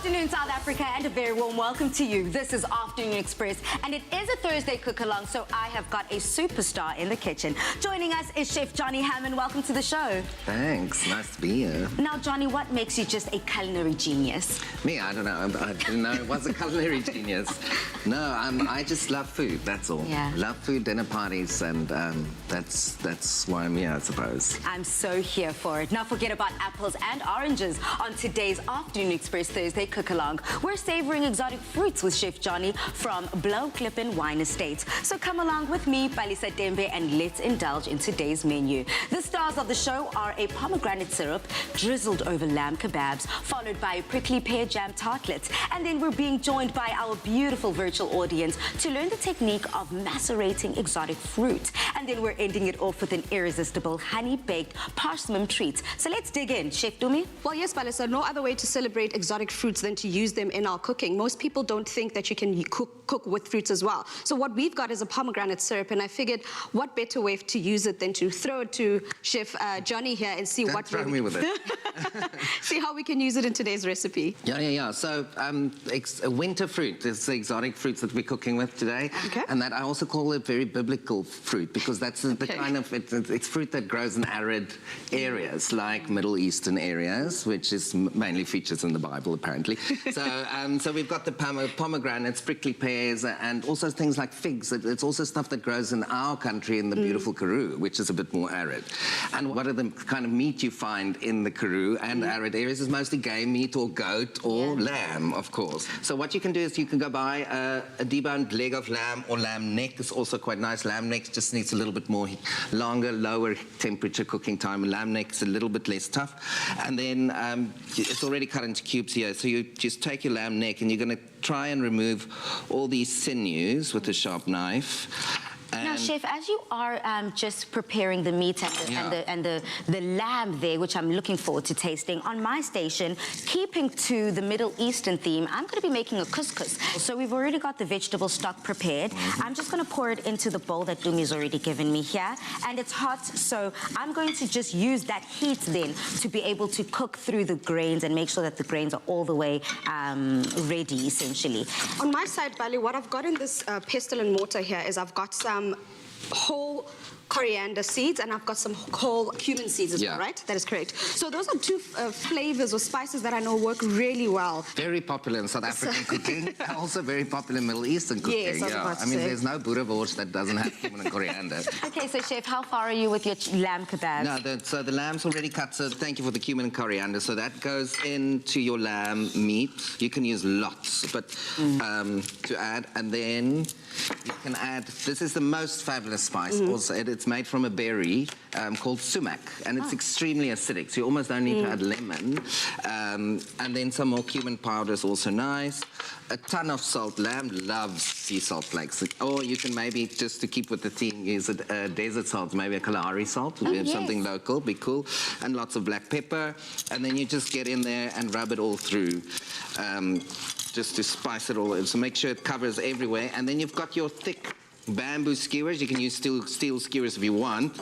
afternoon, South Africa, and a very warm welcome to you. This is Afternoon Express, and it is a Thursday cook-along, so I have got a superstar in the kitchen. Joining us is Chef Johnny Hamman. Welcome to the show. Thanks, nice to be here. Now, Johnny, what makes you just a culinary genius? Me, I don't know. I didn't know I was a culinary genius. No, I just love food, that's all. Yeah. Love food, dinner parties, and that's why I'm here, I suppose. I'm so here for it. Now, forget about apples and oranges. On today's Afternoon Express Thursday cook-along, we're savoring exotic fruits with Chef Johnny from Blauwklippen Wine Estates. So come along with me, Balisa Dembe, and let's indulge in today's menu. The stars of the show are a pomegranate syrup drizzled over lamb kebabs, followed by prickly pear jam tartlets, and then we're being joined by our beautiful virtual audience to learn the technique of macerating exotic fruit. And then we're ending it off with an irresistible honey-baked parsnip treat. So let's dig in. Chef Dumi? Well, yes, Balisa, no other way to celebrate exotic fruits than to use them in our cooking. Most people don't think that you can cook with fruits as well. So what we've got is a pomegranate syrup, and I figured what better way to use it than to throw it to Chef Johnny here and see Don't throw me with it. see how we can use it in today's recipe. Yeah. So, winter fruit is the exotic fruits that we're cooking with today. Okay. And that I also call it very biblical fruit, because that's the kind of, it's fruit that grows in arid areas, like Middle Eastern areas, which is mainly features in the Bible, apparently. So we've got the pomegranates, prickly pears, and also things like figs. It's also stuff that grows in our country in the beautiful Karoo, which is a bit more arid. And what are the kind of meat you find in the Karoo and arid areas is mostly game meat or goat or lamb, of course. So what you can do is you can go buy a deboned leg of lamb, or lamb neck is also quite nice. Lamb neck just needs a little bit more longer, lower temperature cooking time. Lamb neck is a little bit less tough. And then it's already cut into cubes here. So you just take your lamb neck and you're going to try and remove all these sinews with a sharp knife. Now, Chef, as you are just preparing the meat and the lamb there, which I'm looking forward to tasting, on my station, keeping to the Middle Eastern theme, I'm going to be making a couscous. So we've already got the vegetable stock prepared. I'm just going to pour it into the bowl that Dumi's already given me here. And it's hot, so I'm going to just use that heat then to be able to cook through the grains and make sure that the grains are all the way ready, essentially. On my side, Bali, what I've got in this pestle and mortar here is I've got some whole coriander seeds, and I've got some whole cumin seeds as well, right? That is correct. So those are two flavors or spices that I know work really well. Very popular in South African cooking, also very popular in Middle Eastern cooking. Yes, I mean, there's no boerewors that doesn't have cumin and coriander. Okay, so Chef, how far are you with your lamb kebabs? No, so the lamb's already cut, so thank you for the cumin and coriander. So that goes into your lamb meat. You can use lots, but to add, and then you can add, this is the most fabulous spice. Also, it's made from a berry called sumac, and it's extremely acidic, so you almost don't need to add lemon. And then some more cumin powder is also nice. A ton of salt. Lamb loves sea salt flakes. Or you can maybe, just to keep with the theme, use a desert salt, maybe a Kalahari salt, something local, be cool. And lots of black pepper. And then you just get in there and rub it all through. Just to spice it all in. So make sure it covers everywhere. And then you've got your thick bamboo skewers. You can use steel skewers if you want.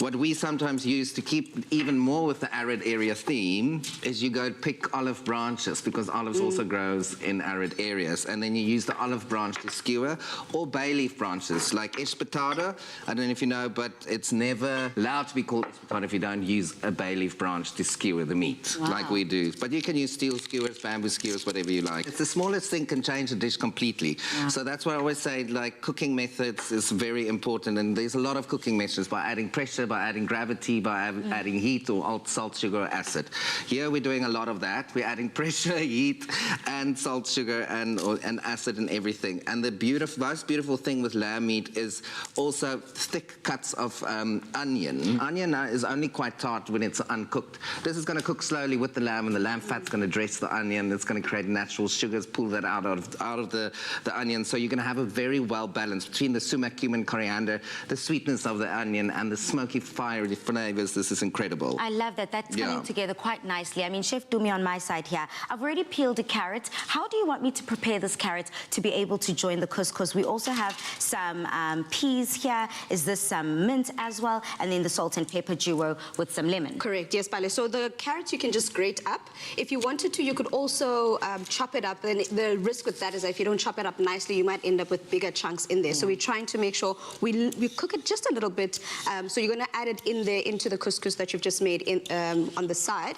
What we sometimes use to keep even more with the arid area theme is you go pick olive branches, because olives also grows in arid areas, and then you use the olive branch to skewer, or bay leaf branches like espetada. I don't know if you know, but it's never allowed to be called espetada if you don't use a bay leaf branch to skewer the meat like we do. But you can use steel skewers, bamboo skewers, whatever you like. It's the smallest thing can change a dish completely. So that's why I always say, like, cooking methods is very important, and there's a lot of cooking methods by adding pressure, by adding gravity, by adding heat, or salt, sugar, or acid. Here we're doing a lot of that. We're adding pressure, heat, and salt, sugar, and acid and everything. And the most beautiful thing with lamb meat is also thick cuts of onion. Onion is only quite tart when it's uncooked. This is going to cook slowly with the lamb, and the lamb fat's going to dress the onion. It's going to create natural sugars, pull that out of the onion. So you're going to have a very well balanced between between the sumac, cumin, coriander, the sweetness of the onion, and the smoky, fiery flavors, this is incredible. I love that. That's coming together quite nicely. I mean, Chef Dumi on my side here. I've already peeled a carrot. How do you want me to prepare this carrot to be able to join the couscous? We also have some peas here. Is this some mint as well? And then the salt and pepper duo with some lemon. Correct, yes, Pale. So the carrots you can just grate up. If you wanted to, you could also chop it up. Then the risk with that is that if you don't chop it up nicely, you might end up with bigger chunks in there. So we're trying to make sure we cook it just a little bit. So you're going to add it in there into the couscous that you've just made on the side.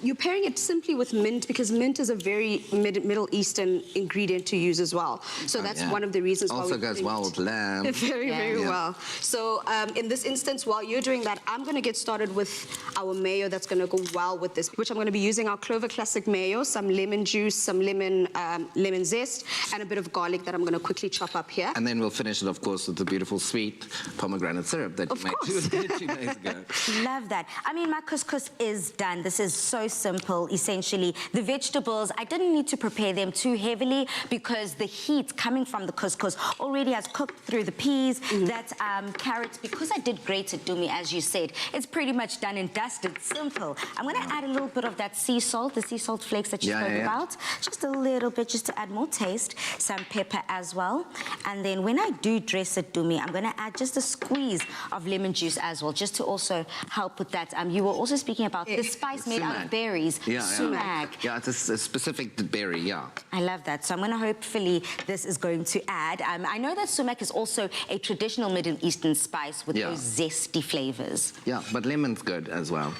You're pairing it simply with mint because mint is a very Middle Eastern ingredient to use as well. So that's one of the reasons why also goes well with lamb. Very, very well. So in this instance, while you're doing that, I'm going to get started with our mayo that's going to go well with this, which I'm going to be using our Clover Classic mayo, some lemon juice, some lemon zest, and a bit of garlic that I'm going to quickly chop up here. And then we'll finish it, of course, with the beautiful sweet pomegranate syrup that you made 2 days ago. Love that. I mean, my couscous is done. This is so simple, essentially. The vegetables, I didn't need to prepare them too heavily because the heat coming from the couscous already has cooked through the peas. That carrots, because I did grate it, Dumi, as you said, it's pretty much done and dusted. Simple. I'm going to add a little bit of that sea salt, the sea salt flakes that you spoke about. Just a little bit, just to add more taste. Some pepper as well. And then when I do dress it, Dumi, I'm going to add just a squeeze of lemon juice as well, just to also help with that. You were also speaking about the spice made out of berries. Sumac. Yeah, it's a specific berry, I love that. So I'm going to hopefully this is going to add. I know that sumac is also a traditional Middle Eastern spice with those zesty flavors. Yeah, but lemon's good as well.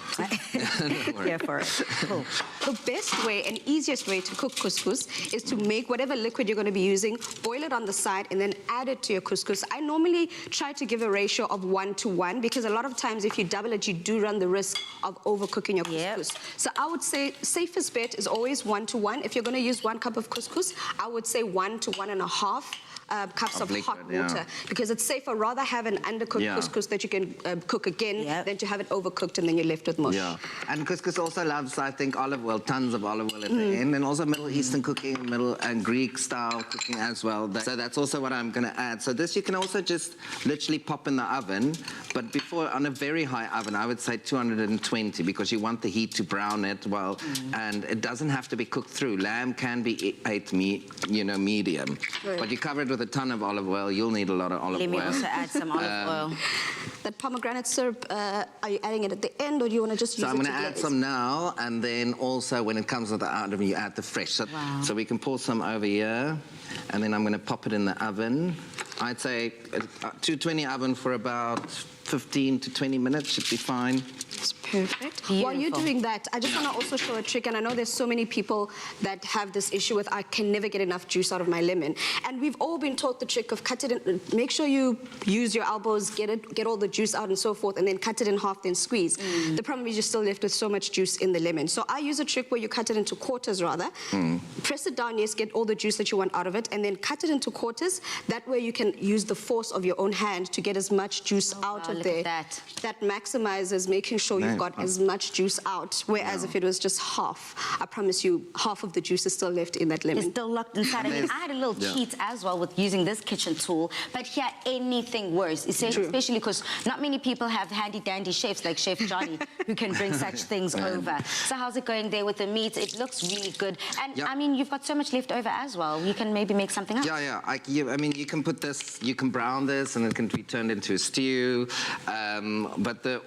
Here for it. Cool. The best way and easiest way to cook couscous is to make whatever liquid you're going to be using, boil it on the side, and then add it to your couscous. I normally try to give a ratio of 1 to 1 because a lot of times if you double it, you do run the risk of overcooking your couscous. So I would say safest bet is always 1 to 1. If you're going to use 1 cup of couscous, I would say 1 to 1.5 cups of liquid, hot water because it's safer rather have an undercooked couscous that you can cook again than to have it overcooked and then you're left with mush. And couscous also loves, I think, olive oil, tons of olive oil at the end, and also Middle Eastern cooking, and Greek style cooking as well. So that's also what I'm going to add. So this you can also just literally pop in the oven, but before on a very high oven, I would say 220 because you want the heat to brown it well, and it doesn't have to be cooked through. Lamb can be medium, but you cover it with a ton of olive oil. You'll need a lot of olive oil. Let me also add some olive oil. That pomegranate syrup, are you adding it at the end or do you want to just use it? So I'm going to add some now, and then also when it comes out the oven, you add the fresh. So we can pour some over here, and then I'm going to pop it in the oven. I'd say 220 oven for about 15 to 20 minutes should be fine. That's perfect. Beautiful. While you're doing that, I just want to also show a trick, and I know there's so many people that have this issue with I can never get enough juice out of my lemon. And we've all been taught the trick of cut it in, make sure you use your elbows, get all the juice out and so forth, and then cut it in half, then squeeze. The problem is you're still left with so much juice in the lemon. So I use a trick where you cut it into quarters rather. Press it down, yes, get all the juice that you want out of it, and then cut it into quarters. That way you can use the force of your own hand to get as much juice out of there. That maximizes making sure you've got as much juice out, whereas if it was just half, I promise you, half of the juice is still left in that lemon. It's still locked inside. I mean, I had a little cheat as well with using this kitchen tool, but here, anything worse, especially because not many people have handy-dandy chefs like Chef Johnny who can bring such things over. So how's it going there with the meat? It looks really good. And, I mean, you've got so much left over as well. You can maybe make something else. I mean, you can put this, you can brown this, and it can be turned into a stew.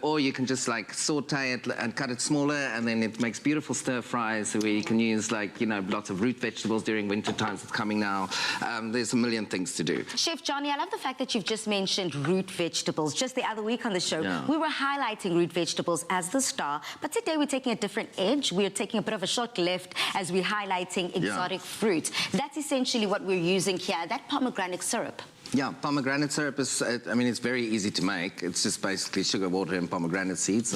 Or you can just like saute it and cut it smaller, and then it makes beautiful stir fries where you can use lots of root vegetables during winter times. It's coming now. There's a million things to do. Chef Johnny, I love the fact that you've just mentioned root vegetables. Just the other week on the show, we were highlighting root vegetables as the star, but today we're taking a different edge. We're taking a bit of a short left as we're highlighting exotic fruit. That's essentially what we're using here, that pomegranate syrup. Yeah, pomegranate syrup is, I mean, it's very easy to make. It's just basically sugar, water, and pomegranate seeds.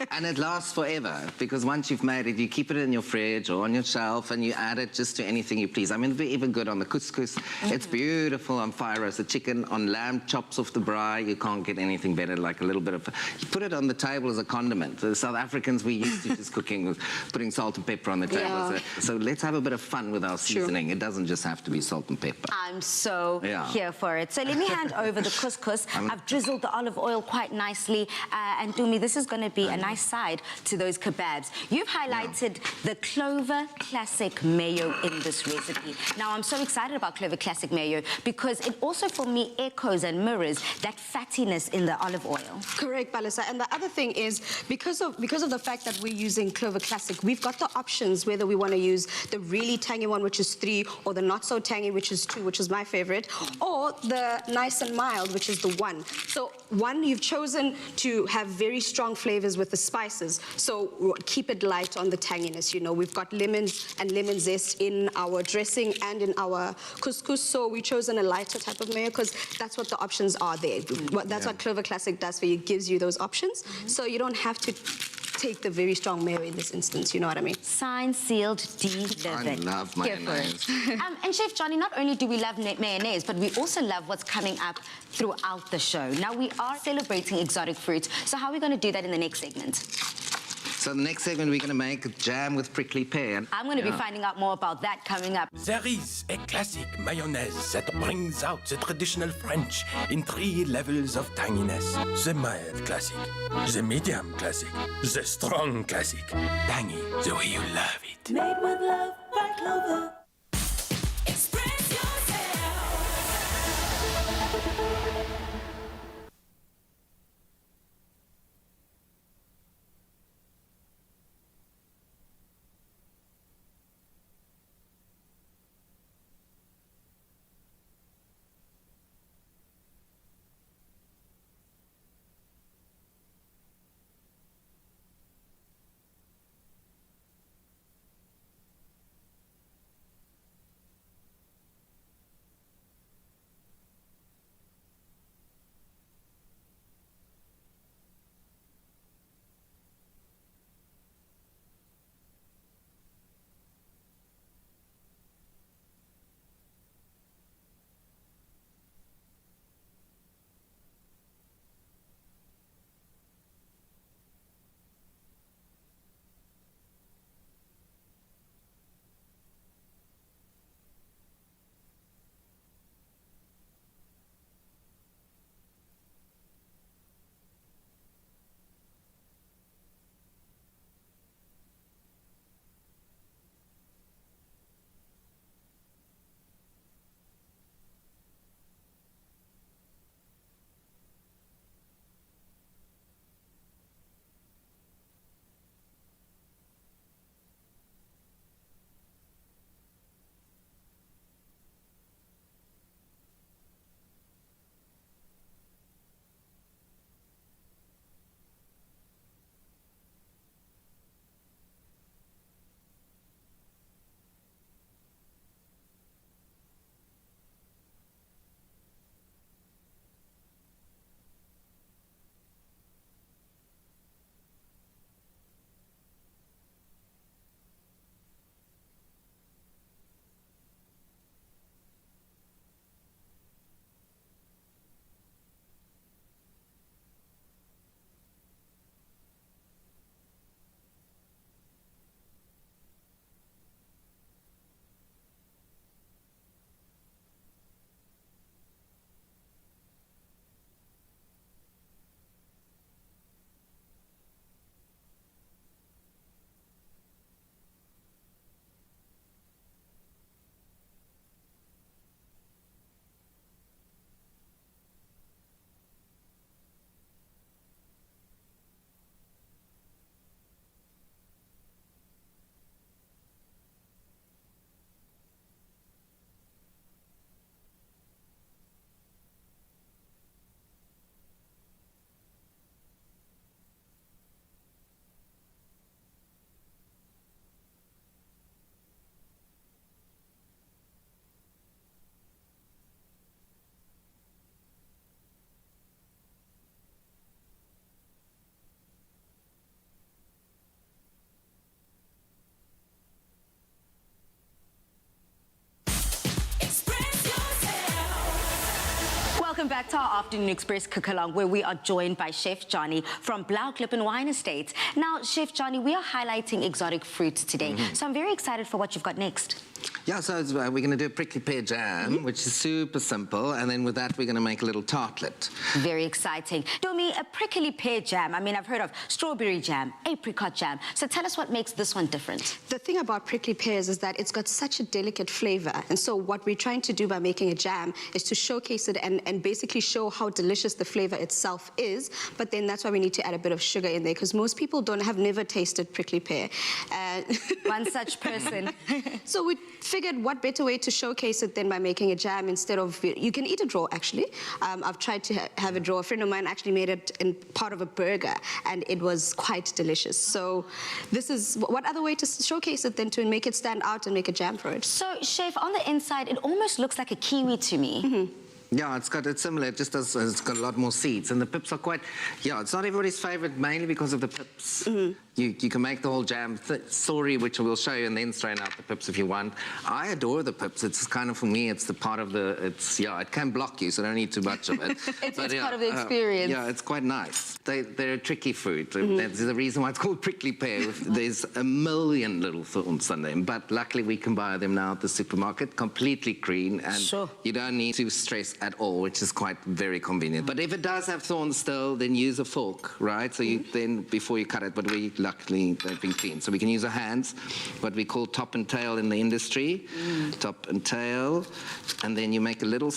And it lasts forever, because once you've made it, you keep it in your fridge or on your shelf, and you add it just to anything you please. I mean, it'd be even good on the couscous. It's beautiful on fire-roasted chicken, on lamb chops off the braai. You can't get anything better, like a little bit of... You put it on the table as a condiment. The South Africans, we used to just cooking with putting salt and pepper on the table. So let's have a bit of fun with our seasoning. It doesn't just have to be salt and pepper. I'm so Here for it. So let me hand over the couscous. I've drizzled the olive oil quite nicely. And Dumi, this is going to be a nice side to those kebabs. You've highlighted the Clover Classic Mayo in this recipe. Now, I'm so excited about Clover Classic Mayo because it also, for me, echoes and mirrors that fattiness in the olive oil. Correct, Balisa. And the other thing is, because of the fact that we're using Clover Classic, we've got the options whether we want to use the really tangy one, which is 3, or the not so tangy, which is 2, which is my favorite, or the nice and mild, which is the 1. So 1, you've chosen to have very strong flavors with the spices, so keep it light on the tanginess. You know, we've got lemons and lemon zest in our dressing and in our couscous, so we've chosen a lighter type of mayo because that's what the options are there. That's what Clover Classic does for you, gives you those options, so you don't have to take the very strong mayo in this instance, you know what I mean? Signed, sealed, delivered. I love mayonnaise. And Chef Johnny, not only do we love mayonnaise, but we also love what's coming up throughout the show. Now, we are celebrating exotic fruits, so how are we going to do that in the next segment? So the next segment, we're going to make jam with prickly pear. I'm going to be finding out more about that coming up. There is a classic mayonnaise that brings out the traditional French in 3 levels of tanginess. The mild classic, the medium classic, the strong classic. Tangy the way you love it. Made with love by Clover. Express yourself. back to our Afternoon Express cook-along, where we are joined by Chef Johnny from Blauklippen Wine Estate. Now, Chef Johnny, we are highlighting exotic fruits today, so I'm very excited for what you've got next. Yeah, so we're going to do a prickly pear jam, which is super simple, and then with that we're going to make a little tartlet. Very exciting. Domi, a prickly pear jam. I mean, I've heard of strawberry jam, apricot jam. So tell us what makes this one different. The thing about prickly pears is that it's got such a delicate flavor. And so what we're trying to do by making a jam is to showcase it and basically show how delicious the flavor itself is. But then that's why we need to add a bit of sugar in there, because most people have never tasted prickly pear. One such person. So we figured what better way to showcase it than by making a jam instead of, you can eat it raw actually. I've tried to have it raw. A friend of mine actually made it in part of a burger and it was quite delicious. So this is, what other way to showcase it than to make it stand out and make a jam for it? So, Chef, on the inside, it almost looks like a kiwi to me. Yeah, it's similar, it just does, it's got a lot more seeds, and the pips are quite, yeah, it's not everybody's favorite, mainly because of the pips. You can make the whole jam sorry, which we'll show you, and then strain out the pips if you want. I adore the pips. It's kind of, for me, it's the part of the, yeah, it can block you, so don't eat too much of it. It's yeah, part of the experience. Yeah, it's quite nice. They're a tricky fruit. That's the reason why it's called prickly pear. There's a million little thorns on them, but luckily we can buy them now at the supermarket, completely green, and you don't need to stress at all, which is quite very convenient. But if it does have thorns still, then use a fork, right? So you then, before you cut it, but luckily they've been cleaned. So we can use our hands, what we call top and tail in the industry, top and tail, and then you make a little,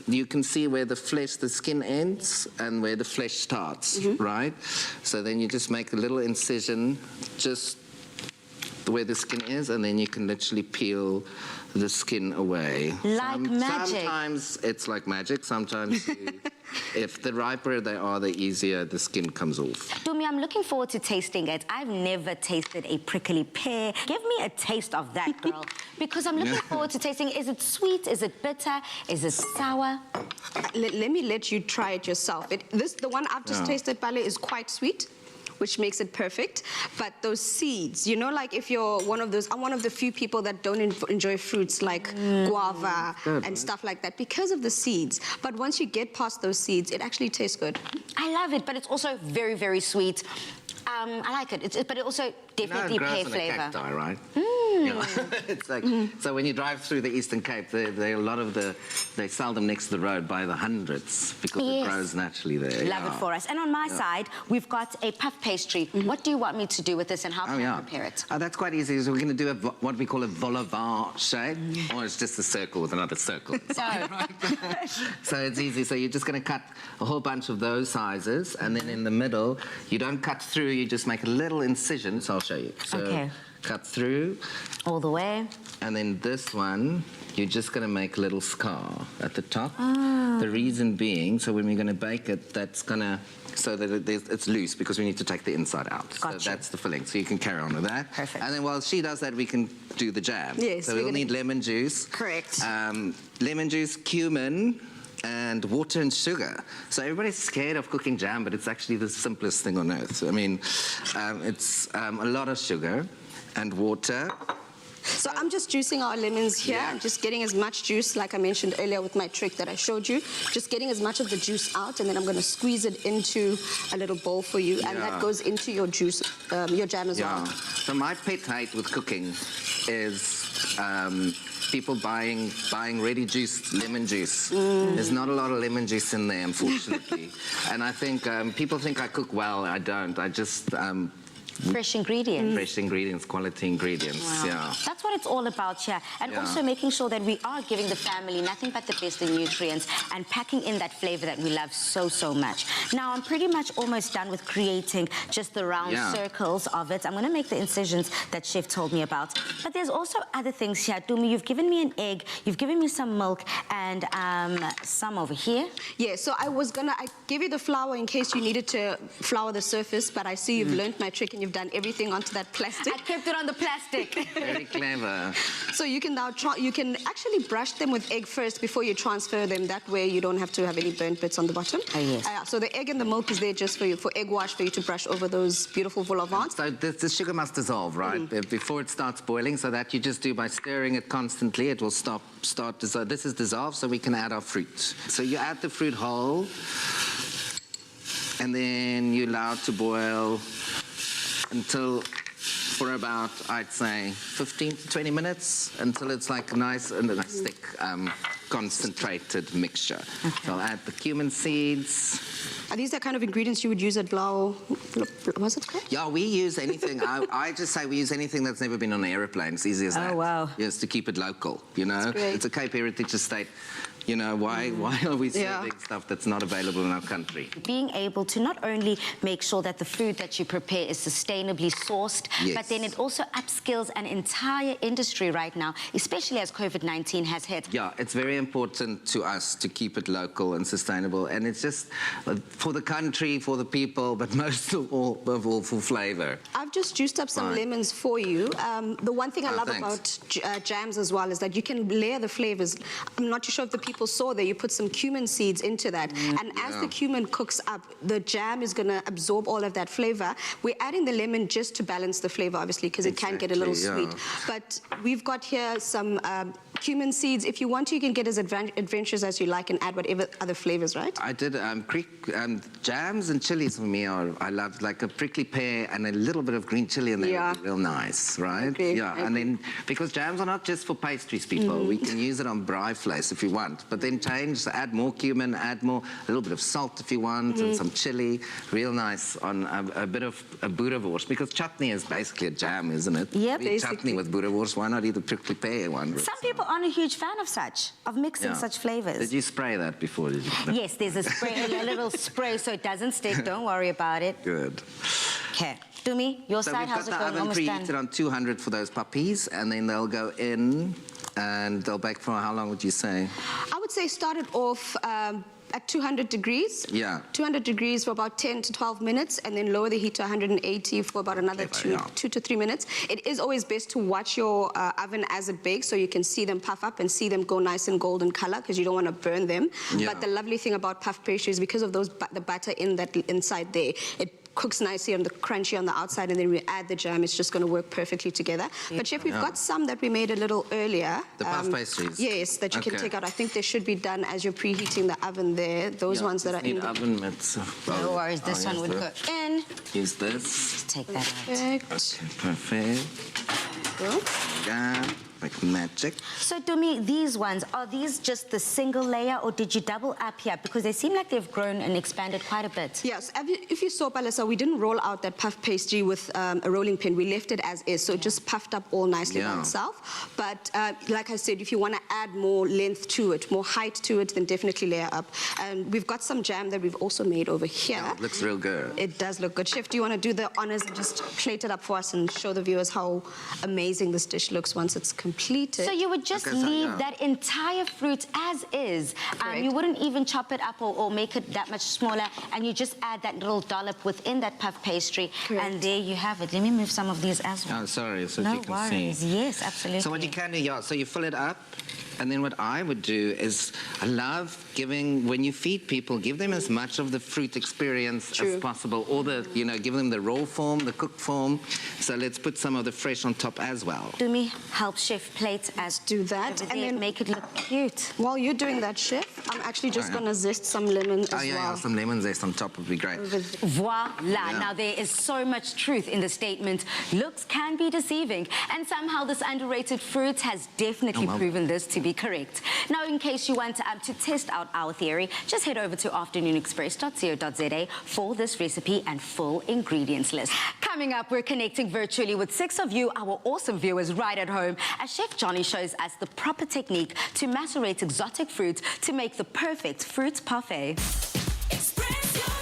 you can see where the flesh, the skin ends and where the flesh starts, right? So then you just make a little incision just where the skin is, and then you can literally peel the skin away. Like magic. Sometimes it's like magic. Sometimes if the riper they are, the easier the skin comes off. Domi, I'm looking forward to tasting it. I've never tasted a prickly pear. Give me a taste of that, girl. Because I'm looking forward to tasting. Is it sweet? Is it bitter? Is it sour? Let me let you try it yourself. The one I've just tasted, Bale, is quite sweet, which makes it perfect. But those seeds, you know, like if you're one of those, I'm one of the few people that don't enjoy fruits like guava and stuff like that because of the seeds. But once you get past those seeds, it actually tastes good. I love it, but it's also very, very sweet. I like it, but it also definitely pear in flavor. A cacti, right? Yeah. It's like, so when you drive through the Eastern Cape, there are a lot of they sell them next to the road by the hundreds because it grows naturally there. Love it for us. And on my side, we've got a puff pastry. What do you want me to do with this and how can I prepare it? That's quite easy. So we're going to do what we call a vol au vent shape, or it's just a circle with another circle inside, right? So it's easy. So you're just going to cut a whole bunch of those sizes, and then in the middle, you don't cut through, you just make a little incision. So I'll show you. So cut through. All the way. And then this one, you're just going to make a little scar at the top. The reason being, so when we're going to bake it, that's going to, so that it's loose because we need to take the inside out. Gotcha. So that's the filling. So you can carry on with that. Perfect. And then while she does that, we can do the jam. Yes. So we'll need lemon juice. Correct. Lemon juice, cumin, and water and sugar. So everybody's scared of cooking jam, but it's actually the simplest thing on earth. I mean, it's a lot of sugar and water. So I'm just juicing our lemons here. I'm just getting as much juice, like I mentioned earlier with my trick that I showed you. Just getting as much of the juice out, and then I'm going to squeeze it into a little bowl for you, and that goes into your juice, your jam as well. So my pet hate with cooking is people buying ready juiced lemon juice. There's not a lot of lemon juice in there, unfortunately. And I think people think I cook well. I don't. I just Fresh ingredients. Fresh ingredients, quality ingredients, That's what it's all about here. And also making sure that we are giving the family nothing but the best in nutrients and packing in that flavor that we love so, so much. Now, I'm pretty much almost done with creating just the round circles of it. I'm going to make the incisions that Chef told me about. But there's also other things here. Dumi, you've given me an egg, you've given me some milk, and some over here. Yeah, so I gave you the flour in case you needed to flour the surface, but I see you've learned my trick and you've we've done everything onto that plastic. I kept it on the plastic. Very clever. So you can now you can actually brush them with egg first before you transfer them. That way you don't have to have any burnt bits on the bottom. Oh, yes. So the egg and the milk is there just for egg wash for you to brush over those beautiful vol au vents. So the sugar must dissolve, right? Before it starts boiling, so that you just do by stirring it constantly, it will start dissolve. This is dissolved, so we can add our fruit. So you add the fruit whole, and then you allow it to boil until for about, I'd say, 15 to 20 minutes, until it's like a nice thick, concentrated mixture. Okay. So I'll add the cumin seeds. Are these the kind of ingredients you would use at Blau? Was it correct? Yeah, we use anything. I just say we use anything that's never been on an aeroplane. It's easy as that. Oh, wow. Yes, to keep it local, you know. That's great. It's a Cape Heritage Estate. You know, why are we serving stuff that's not available in our country? Being able to not only make sure that the food that you prepare is sustainably sourced, Yes. but then it also upskills an entire industry right now, especially as COVID-19 has hit. Yeah, it's very important to us to keep it local and sustainable, and it's just for the country, for the people, but most of all for flavour. I've just juiced up some Right. lemons for you. The one thing I love thanks. about jams as well is that you can layer the flavors. I'm not too sure if the people saw there, you put some cumin seeds into that. And as the cumin cooks up, the jam is going to absorb all of that flavor. We're adding the lemon just to balance the flavor, obviously, because it can get a little Exactly, sweet. yeah. But we've got here some cumin seeds. If you want to, you can get as adventurous as you like and add whatever other flavors, right? I did jams and chilies for me I love like a prickly pear and a little bit of green chili in there. Yeah. Would be real nice, right? agree, Yeah, I and then because jams are not just for pastries, people. We can use it on braai vleis if you want, but then add more cumin, add a little bit of salt if you want, and some chili. Real nice on a bit of a boerewors, because chutney is basically a jam, isn't it? Yep. We eat chutney with boerewors. Why not eat the prickly pear one? Some people aren't a huge fan of mixing Yeah. such flavors. Did you spray that before? Did you? Yes, there's a spray, a little spray so it doesn't stick. Don't worry about it. Good. Okay. Dumi, your So side, we've how's got it the going? oven Almost preheated done. on 200 for those puppies, and then they'll go in, and they'll bake for how long would you say? I would say start it off at 200 degrees. Yeah. 200 degrees for about 10 to 12 minutes, and then lower the heat to 180 for about another Clever, yeah. 2 to 3 minutes. It is always best to watch your oven as it bakes so you can see them puff up and see them go nice and golden color, because you don't want to burn them. Yeah. But the lovely thing about puff pastries, because of those the butter inside there, it cooks nicely on the crunchy on the outside, and then we add the jam. It's just going to work perfectly together. But Chef, we've got some that we made a little earlier. The puff pastries? Yes, that you can Okay. take out. I think they should be done as you're preheating the oven there. Those ones that are in Need the... oven mitts. No worries, this one would go in. Use this. Take that out. Perfect. Okay, perfect. Good. Yeah, like magic. So, Dumi, these ones, are these just the single layer, or did you double up here? Because they seem like they've grown and expanded quite a bit. Yes, if you saw, Palisa, we didn't roll out that puff pastry with a rolling pin. We left it as is, so it just puffed up all nicely by Yeah. itself. But like I said, if you want to add more length to it, more height to it, then definitely layer up. And we've got some jam that we've also made over here. Yeah, it looks real good. It does look good. Chef, do you want to do the honors and just plate it up for us and show the viewers how amazing this dish looks once it's completed? So you would just Okay, so, leave yeah. that entire fruit as is. Correct. You wouldn't even chop it up or make it that much smaller, and you just add that little dollop within that puff pastry, Correct. and there you have it. Let me move some of these as well. Oh, sorry, so No you can worries. see. Yes, absolutely. So what you can do, yeah, so you fill it up, and then what I would do is, I love giving, when you feed people, give them as much of the fruit experience True. as possible, or give them the raw form, the cooked form. So let's put some of the fresh on top as well. Dumi, help Chef plate as do that, over and there, then- make it look cute. While you're doing that, Chef, I'm actually just Oh, yeah. going to zest some lemon as Oh yeah, well. yeah, some lemon zest on top would be great. Over there. Voila. Yeah. Now, there is so much truth in the statement, looks can be deceiving, and somehow this underrated fruit has definitely Oh, wow. proven this to be correct. Now, in case you want to test out our theory, just head over to afternoonexpress.co.za for this recipe and full ingredients list. Coming up, we're connecting virtually with 6 of you, our awesome viewers right at home, as Chef Johnny shows us the proper technique to macerate exotic fruit to make the perfect fruit parfait. Express yourself.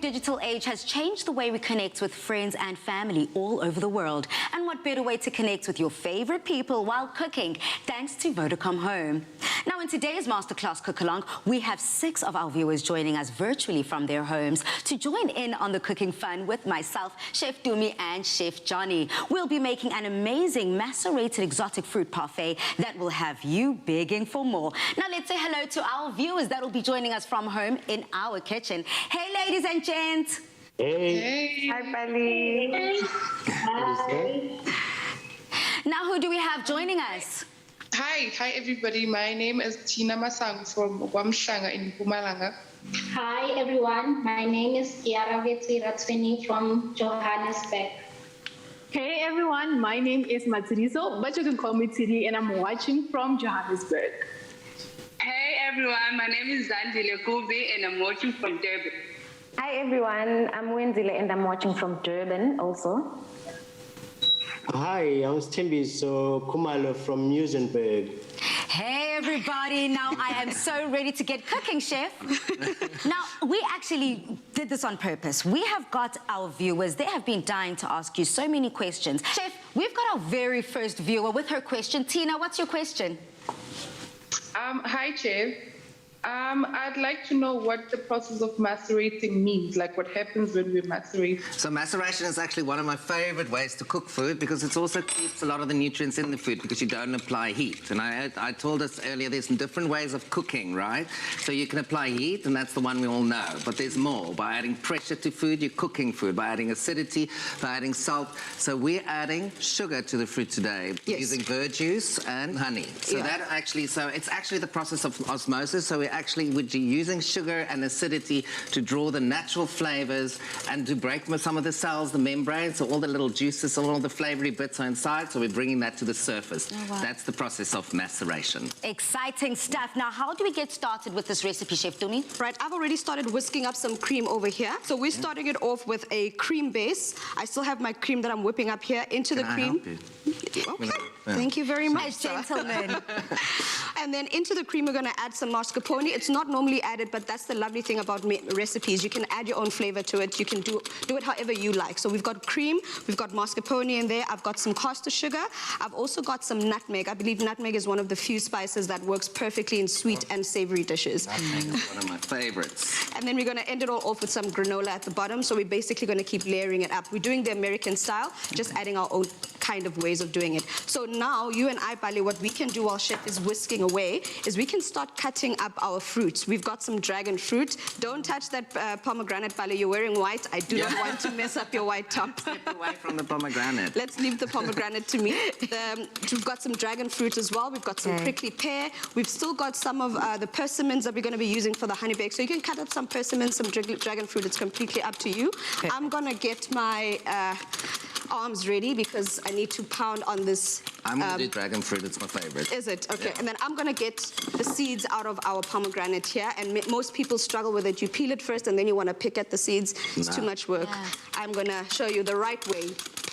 digital age has changed the way we connect with friends and family all over the world. And what better way to connect with your favorite people while cooking, thanks to Vodacom Home. Now, in today's Masterclass Cook-Along, we have 6 of our viewers joining us virtually from their homes to join in on the cooking fun with myself, Chef Dumi, and Chef Johnny. We'll be making an amazing macerated exotic fruit parfait that will have you begging for more. Now, let's say hello to our viewers that will be joining us from home in our kitchen. Hey, ladies and gents. Hey. Hi, Pali. Hi. Now, who do we have joining us? Hi everybody. My name is Tina Masang from Wamshanga in Mpumalanga. Hi, everyone. My name is Kiara Vetsiratsveni from Johannesburg. Hey everyone, my name is Matsiriso, but you can call me Tiri, and I'm watching from Johannesburg. Hey everyone, my name is Zandile Kubi and I'm watching from Durban. Hi everyone, I'm Wenzile and I'm watching from Durban also. Hi, I'm Stimbiso Kumalo from Musenberg. Hey everybody, now I am so ready to get cooking, Chef. Now, we actually did this on purpose. We have got our viewers, they have been dying to ask you so many questions. Chef, we've got our very first viewer with her question. Tina, what's your question? Hi, Chef. I'd like to know what the process of macerating means, like what happens when we macerate. So maceration is actually one of my favorite ways to cook food because it also keeps a lot of the nutrients in the food because you don't apply heat. And I told us earlier there's some different ways of cooking, right? So you can apply heat, and that's the one we all know. But there's more. By adding pressure to food, you're cooking food. By adding acidity, by adding salt. So we're adding sugar to the fruit today using Virg Juice and honey. So it's actually the process of osmosis. So we're using sugar and acidity to draw the natural flavors and to break some of the cells, the membranes, so all the little juices, all the flavory bits are inside, so we're bringing that to the surface. Oh, wow. That's the process of maceration. Exciting stuff. Now, how do we get started with this recipe, Chef Dumi? Right, I've already started whisking up some cream over here. So we're starting it off with a cream base. I still have my cream that I'm whipping up here into the cream. Okay, thank you very much, gentlemen. And then into the cream, we're going to add some mascarpone. It's not normally added, but that's the lovely thing about recipes. You can add your own flavor to it. You can do it however you like. So we've got cream, we've got mascarpone in there. I've got some caster sugar. I've also got some nutmeg. I believe nutmeg is one of the few spices that works perfectly in sweet and savory dishes. Nutmeg is one of my favorites. And then we're going to end it all off with some granola at the bottom. So we're basically going to keep layering it up. We're doing the American style, just adding our own kind of ways of doing it. So now, you and I, Bali, what we can do while Chef is whisking away is we can start cutting up our fruits. We've got some dragon fruit. Don't touch that pomegranate, Bali. You're wearing white. I do not want to mess up your white top. Step away from the pomegranate. Let's leave the pomegranate to me. We've got some dragon fruit as well. We've got some prickly pear. We've still got some of the persimmons that we're going to be using for the honey bake. So you can cut up some persimmons, some dragon fruit. It's completely up to you. Okay. I'm going to get my arms ready because I need to pound on this. I'm going to do dragon fruit. It's my favorite. Is it? Okay. Yeah. And then I'm going to get the seeds out of our pomegranate here. And most people struggle with it. You peel it first and then you want to pick at the seeds. It's too much work. Yeah. I'm going to show you the right way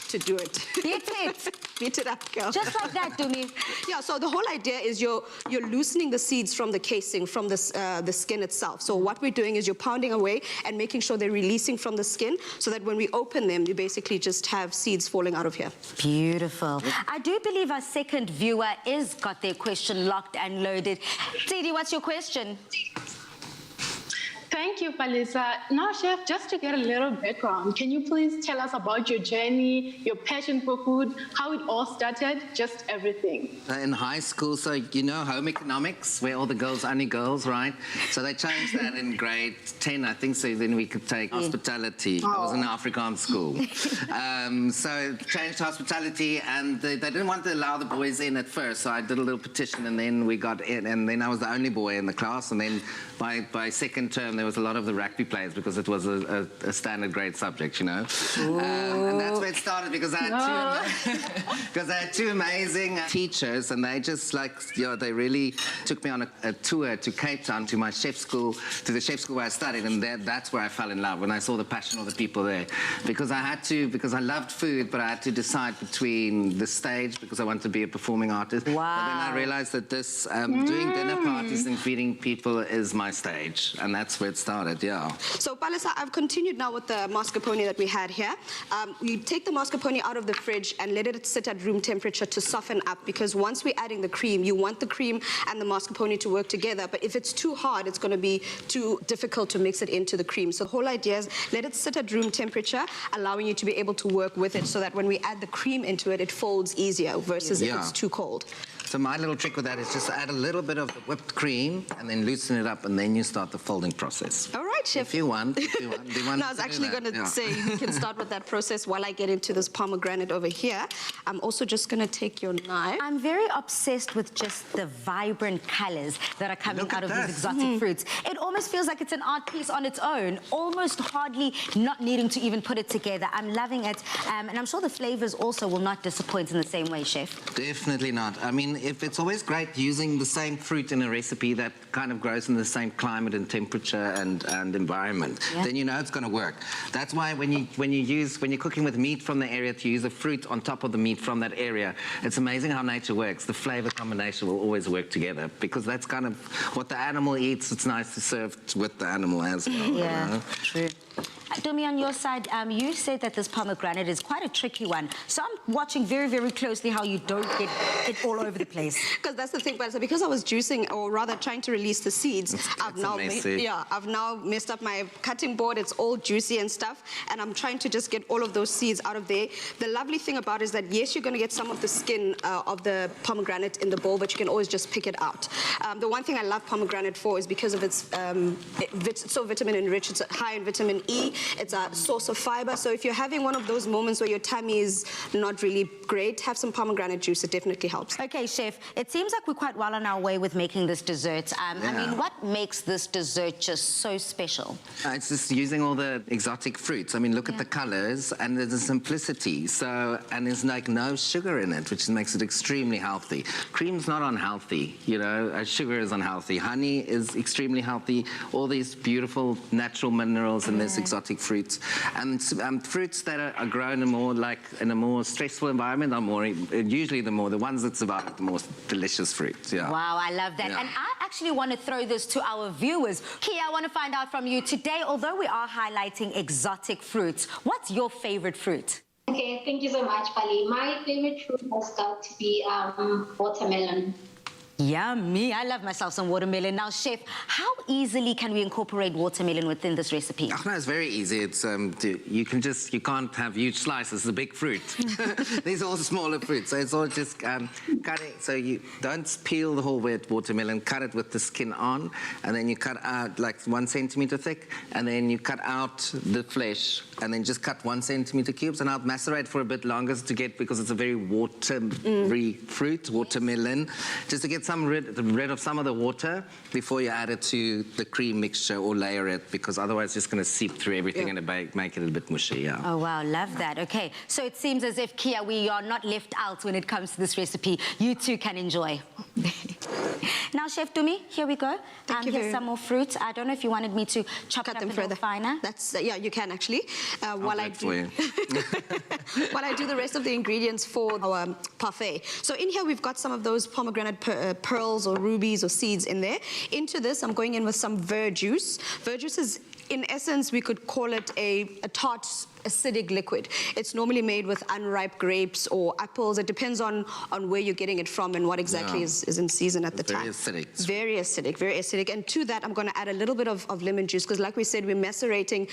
to do it. Beat it. Beat it up, girl. Just like that, Dumi. Yeah, so the whole idea is you're loosening the seeds from the casing, from the skin itself. So what we're doing is you're pounding away and making sure they're releasing from the skin so that when we open them, you basically just have seeds falling out of here. Beautiful. I do believe our second viewer is got their question locked and loaded. Tidi, what's your question? Thank you, Palisa. Now, Chef, just to get a little background, can you please tell us about your journey, your passion for food, how it all started, just everything? In high school, so you know home economics, where all the girls, only girls, right? So they changed that in grade 10, I think, so then we could take hospitality. I was in an Afrikaans school. So changed to hospitality, and they didn't want to allow the boys in at first, so I did a little petition, and then we got in, and then I was the only boy in the class, and then by second term, there was a lot of the rugby players because it was a standard grade subject, you know. And that's where it started because I had two amazing teachers, and they just they really took me on a tour to Cape Town to my chef school, to the chef school where I studied, and that's where I fell in love when I saw the passion of the people there. Because I loved food, but I had to decide between the stage because I wanted to be a performing artist. Wow. But then I realized that this doing dinner parties and feeding people is my stage, and that's where get started, yeah. So, Palisa, I've continued now with the mascarpone that we had here. You take the mascarpone out of the fridge and let it sit at room temperature to soften up, because once we're adding the cream, you want the cream and the mascarpone to work together. But if it's too hard, it's going to be too difficult to mix it into the cream. So the whole idea is let it sit at room temperature, allowing you to be able to work with it so that when we add the cream into it, it folds easier versus if it's too cold. So my little trick with that is just add a little bit of the whipped cream and then loosen it up, and then you start the folding process. All right, Chef. If you want. Do you want No, I was actually going to say you can start with that process while I get into this pomegranate over here. I'm also just going to take your knife. I'm very obsessed with just the vibrant colors that are coming out of these exotic fruits. It almost feels like it's an art piece on its own, almost hardly not needing to even put it together. I'm loving it, and I'm sure the flavors also will not disappoint in the same way, Chef. Definitely not. I mean, if it's always great using the same fruit in a recipe that kind of grows in the same climate and temperature and environment, then you know it's going to work. That's why when you're cooking with meat from the area, to use a fruit on top of the meat from that area, it's amazing how nature works. The flavor combination will always work together, because that's kind of what the animal eats. It's nice to serve with the animal as well. Yeah, you know? true. Domi, on your side, you said that this pomegranate is quite a tricky one. So I'm watching very, very closely how you don't get it all over the place. Because that's the thing, but because I was juicing, or rather trying to release the seeds, I've now messed up my cutting board. It's all juicy and stuff, and I'm trying to just get all of those seeds out of there. The lovely thing about it is that, yes, you're going to get some of the skin of the pomegranate in the bowl, but you can always just pick it out. The one thing I love pomegranate for is because of its it's so vitamin enriched. It's high in vitamin E. It's a source of fiber. So if you're having one of those moments where your tummy is not really great, have some pomegranate juice. It definitely helps. Okay, Chef, it seems like we're quite well on our way with making this dessert. I mean, what makes this dessert just so special? It's just using all the exotic fruits. I mean, look at the colors and there's a simplicity. So, and there's like no sugar in it, which makes it extremely healthy. Cream's not unhealthy, you know, sugar is unhealthy. Honey is extremely healthy. All these beautiful natural minerals in this exotic fruits. And fruits that are grown in a more stressful environment are usually the ones that survive the most delicious fruits. Yeah. Wow, I love that. Yeah. And I actually want to throw this to our viewers. Kia, I want to find out from you today, although we are highlighting exotic fruits, what's your favorite fruit? Okay, thank you so much, Pali. My favorite fruit has got to be watermelon. Yummy. I love myself some watermelon. Now, Chef, how easily can we incorporate watermelon within this recipe? Oh, no, it's very easy. It's you can't have huge slices. It's a big fruit. These are all smaller fruits, so it's all just cut it. So you don't peel the whole watermelon. Cut it with the skin on, and then you cut out like 1 centimeter thick, and then you cut out the flesh, and then just cut 1 centimeter cubes, and I'll macerate for a bit longer because it's a very watery fruit, watermelon, just to get rid of some of the water before you add it to the cream mixture or layer it, because otherwise it's just going to seep through everything and make it a bit mushy. Oh, wow, love that. Okay, so it seems as if, Kia, we are not left out when it comes to this recipe. You too can enjoy. Now, Chef Dumi, here we go. Here's some more fruits. I don't know if you wanted me to chop them a little finer. That's yeah, you can actually. While I do the rest of the ingredients for our parfait. So in here we've got some of those pomegranate pearls or rubies or seeds in there. Into this, I'm going in with some Virg Juice. Virg Juice is, in essence, we could call it a tart acidic liquid. It's normally made with unripe grapes or apples. It depends on where you're getting it from and what exactly is in season at the time. Very acidic. Very acidic, very acidic. And to that, I'm going to add a little bit of lemon juice, because like we said, we're macerating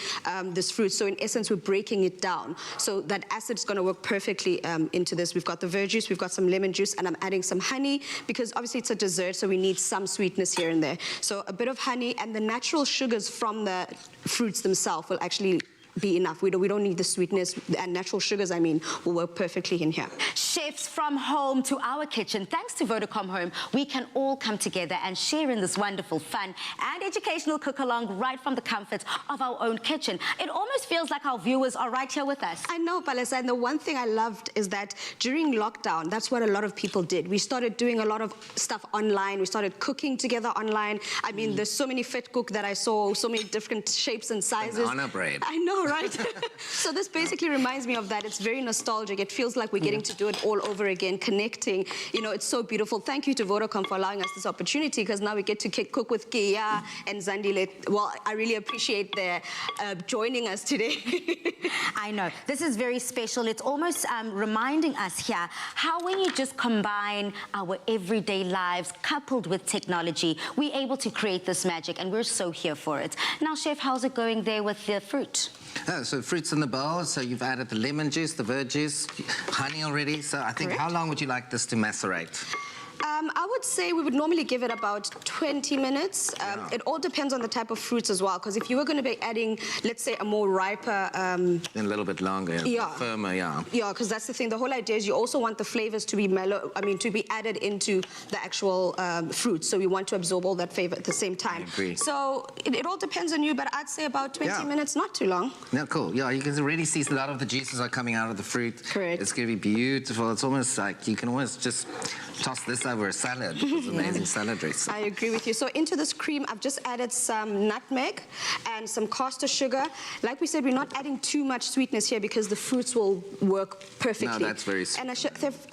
this fruit. So in essence, we're breaking it down. So that acid's going to work perfectly into this. We've got the Virg Juice, we've got some lemon juice, and I'm adding some honey, because obviously it's a dessert, so we need some sweetness here and there. So a bit of honey, and the natural sugars from the fruits themselves will actually be enough. We don't need the sweetness, and natural sugars, I mean, will work perfectly in here. Chefs from home to our kitchen, thanks to Vodacom Home, we can all come together and share in this wonderful fun and educational cook-along right from the comfort of our own kitchen. It almost feels like our viewers are right here with us. I know, Palisa, and the one thing I loved is that during lockdown, that's what a lot of people did. We started doing a lot of stuff online. We started cooking together online. I mean, there's so many fit cook that I saw, so many different shapes and sizes. Banana bread. I know, Right. So this basically reminds me of that. It's very nostalgic. It feels like we're getting to do it all over again, connecting. You know, it's so beautiful. Thank you to Vodacom for allowing us this opportunity, because now we get to cook with Pea and Zandile. Well, I really appreciate their joining us today. I know. This is very special. It's almost reminding us here how when you just combine our everyday lives coupled with technology, we're able to create this magic, and we're so here for it. Now, Chef, how's it going there with the fruit? Oh, so fruits in the bowl. So you've added the lemon juice, the Virg Juice, honey already. So I think, how long would you like this to macerate? I would say we would normally give it about 20 minutes. It all depends on the type of fruits as well, because if you were going to be adding, let's say, a more riper... Then a little bit longer, firmer, Yeah, because that's the thing. The whole idea is you also want the flavors to be mellow, to be added into the actual fruit. So we want to absorb all that flavor at the same time. I agree. So it all depends on you, but I'd say about 20 minutes, not too long. Yeah, cool. Yeah, you can already see a lot of the juices are coming out of the fruit. Correct. It's going to be beautiful. It's almost like you can almost just toss this over a salad. It's amazing salad dressing. I agree with you. So into this cream, I've just added some nutmeg and some caster sugar. Like we said, we're not adding too much sweetness here because the fruits will work perfectly. No, that's very sweet. And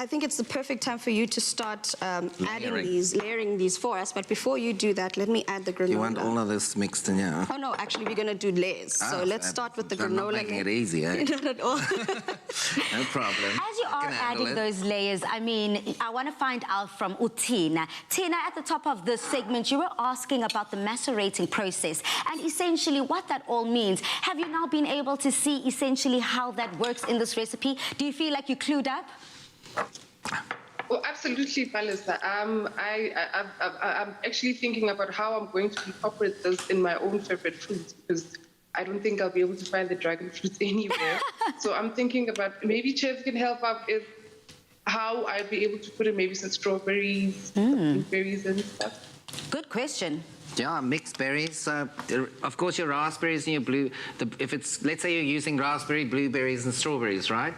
I think it's the perfect time for you to start layering these for us. But before you do that, let me add the granola. You want all of this mixed in, yeah? Oh, no, actually, we're going to do layers. So let's start with the granola. I'm not making it easy, eh? Not at all. No problem. As you are adding those layers, I mean, I want to find out from Utina. Tina, at the top of this segment, you were asking about the macerating process and essentially what that all means. Have you now been able to see essentially how that works in this recipe? Do you feel like you're clued up? Oh, absolutely, Palisa. I'm actually thinking about how I'm going to incorporate this in my own favorite foods, because I don't think I'll be able to find the dragon fruits anywhere. So I'm thinking about maybe chefs can help out with how I'll be able to put in maybe some strawberries, berries and stuff. Good question. Yeah, mixed berries. Of course, your raspberries and your blue. If it's, let's say you're using raspberry, blueberries, and strawberries, right?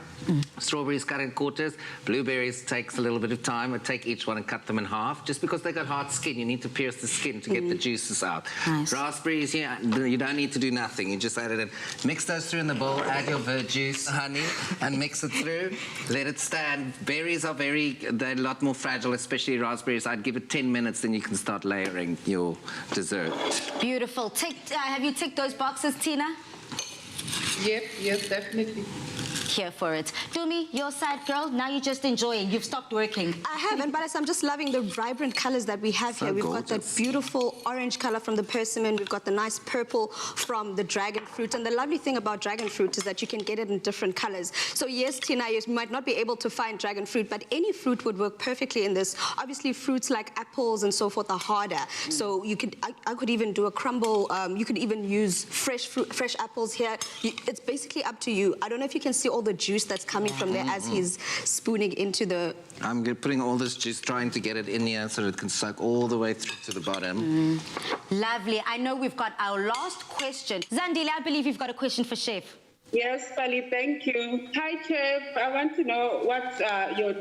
Strawberries cut in quarters. Blueberries takes a little bit of time. I take each one and cut them in half. Just because they got hard skin, you need to pierce the skin to get the juices out. Nice. Raspberries, you don't need to do nothing. You just add it in. Mix those through in the bowl. Add your Virg Juice, honey, and mix it through. Let it stand. Berries are they're a lot more fragile, especially raspberries. I'd give it 10 minutes, then you can start layering your dessert. Beautiful. Have you ticked those boxes, Tina? Yep, definitely. Here for it. Dumi, your side, girl, now you're just enjoying. You've stopped working. I haven't, but I'm just loving the vibrant colors that we have here. We've got that beautiful orange color from the persimmon. We've got the nice purple from the dragon fruit. And the lovely thing about dragon fruit is that you can get it in different colors. So yes, Tina, you might not be able to find dragon fruit, but any fruit would work perfectly in this. Obviously, fruits like apples and so forth are harder. So you could, I could even do a crumble. You could even use fresh apples here. It's basically up to you. I don't know if you can see all the juice that's coming from there as he's spooning into the... I'm putting all this juice, trying to get it in here so it can suck all the way through to the bottom. Lovely. I know we've got our last question. Zandile, I believe you've got a question for Chef. Yes, Pali, thank you. Hi, Chef. I want to know what's your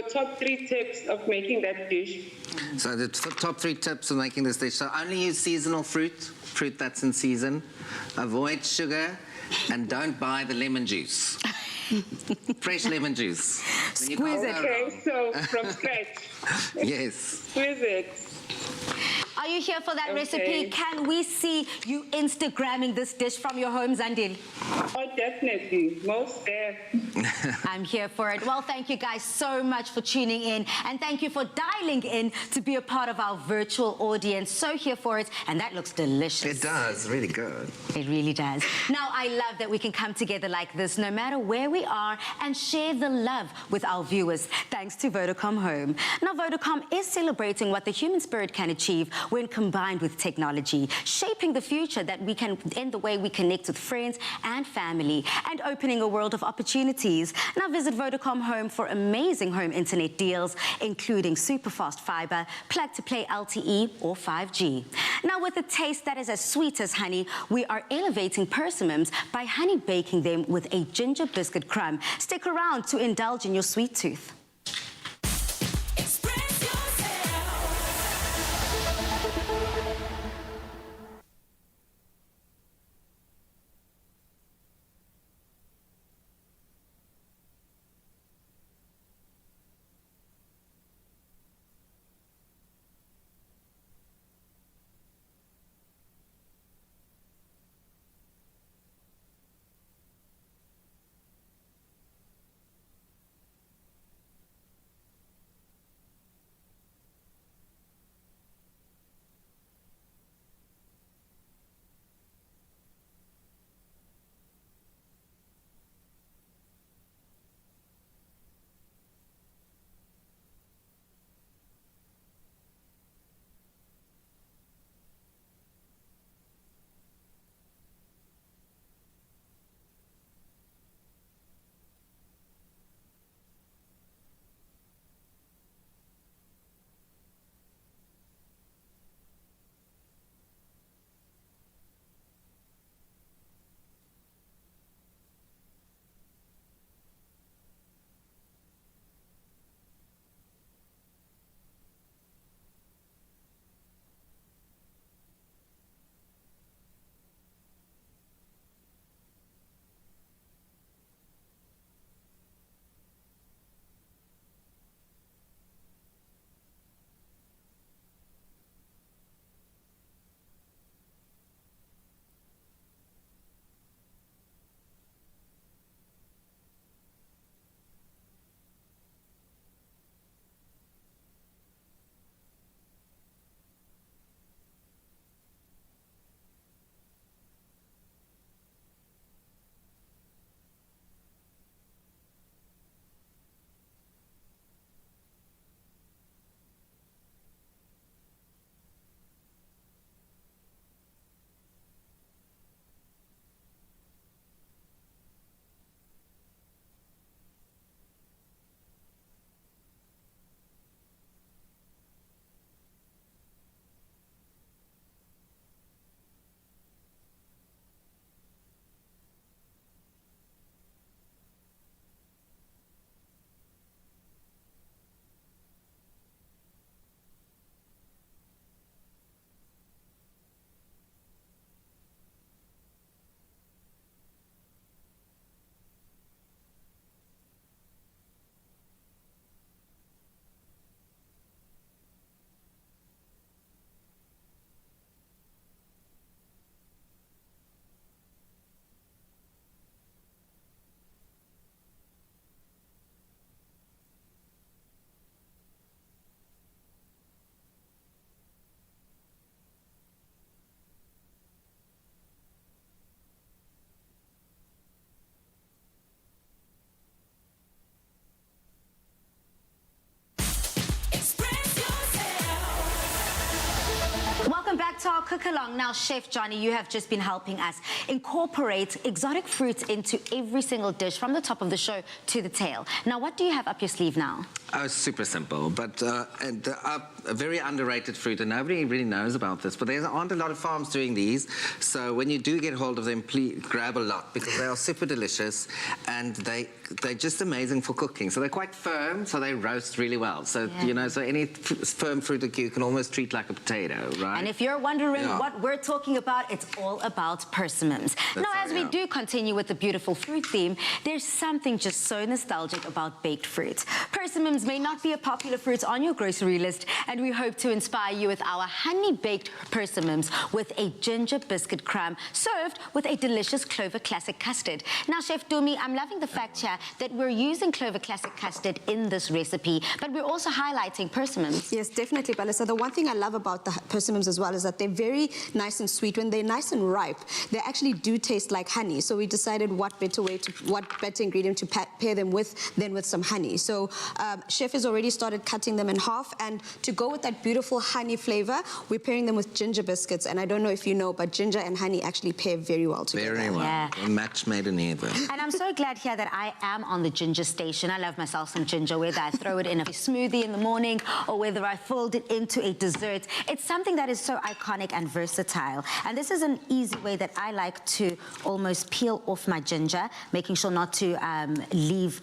top 3 tips of making that dish. So the top 3 tips of making this dish. So only use seasonal fruit that's in season. Avoid sugar. And don't buy the lemon juice. Fresh lemon juice. Squeeze it. Okay, so from scratch. Yes. Squeeze it. Are you here for that recipe? Can we see you Instagramming this dish from your home, Zandile? Oh, definitely. Most there. I'm here for it. Well, thank you guys so much for tuning in. And thank you for dialing in to be a part of our virtual audience. So here for it. And that looks delicious. It does. Really good. It really does. Now, I love that we can come together like this, no matter where we are, and share the love with our viewers, thanks to Vodacom Home. Now, Vodacom is celebrating what the human spirit can achieve when combined with technology, shaping the future that we can in the way we connect with friends and family, and opening a world of opportunities. Now visit Vodacom Home for amazing home internet deals, including super fast fiber, plug-to-play LTE or 5G. Now with a taste that is as sweet as honey, we are elevating persimmons by honey baking them with a ginger biscuit crumb. Stick around to indulge in your sweet tooth. cook-along. Now, Chef Johnny, you have just been helping us incorporate exotic fruits into every single dish from the top of the show to the tail. Now, what do you have up your sleeve now? Oh, super simple, but a very underrated fruit, and nobody really knows about this, but there aren't a lot of farms doing these, so when you do get hold of them, please grab a lot, because they are super delicious, and they're just amazing for cooking. So they're quite firm, so they roast really well. So, you know, so any firm fruit that you can almost treat like a potato, right? And if you're wondering what we're talking about, it's all about persimmons. Now, as we do continue with the beautiful fruit theme, there's something just so nostalgic about baked fruit. Persimmons may not be a popular fruit on your grocery list, and we hope to inspire you with our honey-baked persimmons with a ginger biscuit crumb served with a delicious Clover Classic custard. Now, Chef Dumi, I'm loving the fact here that we're using Clover Classic custard in this recipe, but we're also highlighting persimmons. Yes, definitely, Bella. So the one thing I love about the persimmons as well is that they're very nice and sweet. When they're nice and ripe, they actually do taste like honey. So we decided what better ingredient to pair them with than with some honey. So Chef has already started cutting them in half, and to go with that beautiful honey flavor, we're pairing them with ginger biscuits. And I don't know if you know, but ginger and honey actually pair very well together. Very well. Yeah. A match made in heaven. And I'm so glad here that I am on the ginger station. I love myself some ginger, whether I throw it in a smoothie in the morning or whether I fold it into a dessert. It's something that is so iconic and versatile. And this is an easy way that I like to almost peel off my ginger, making sure not to leave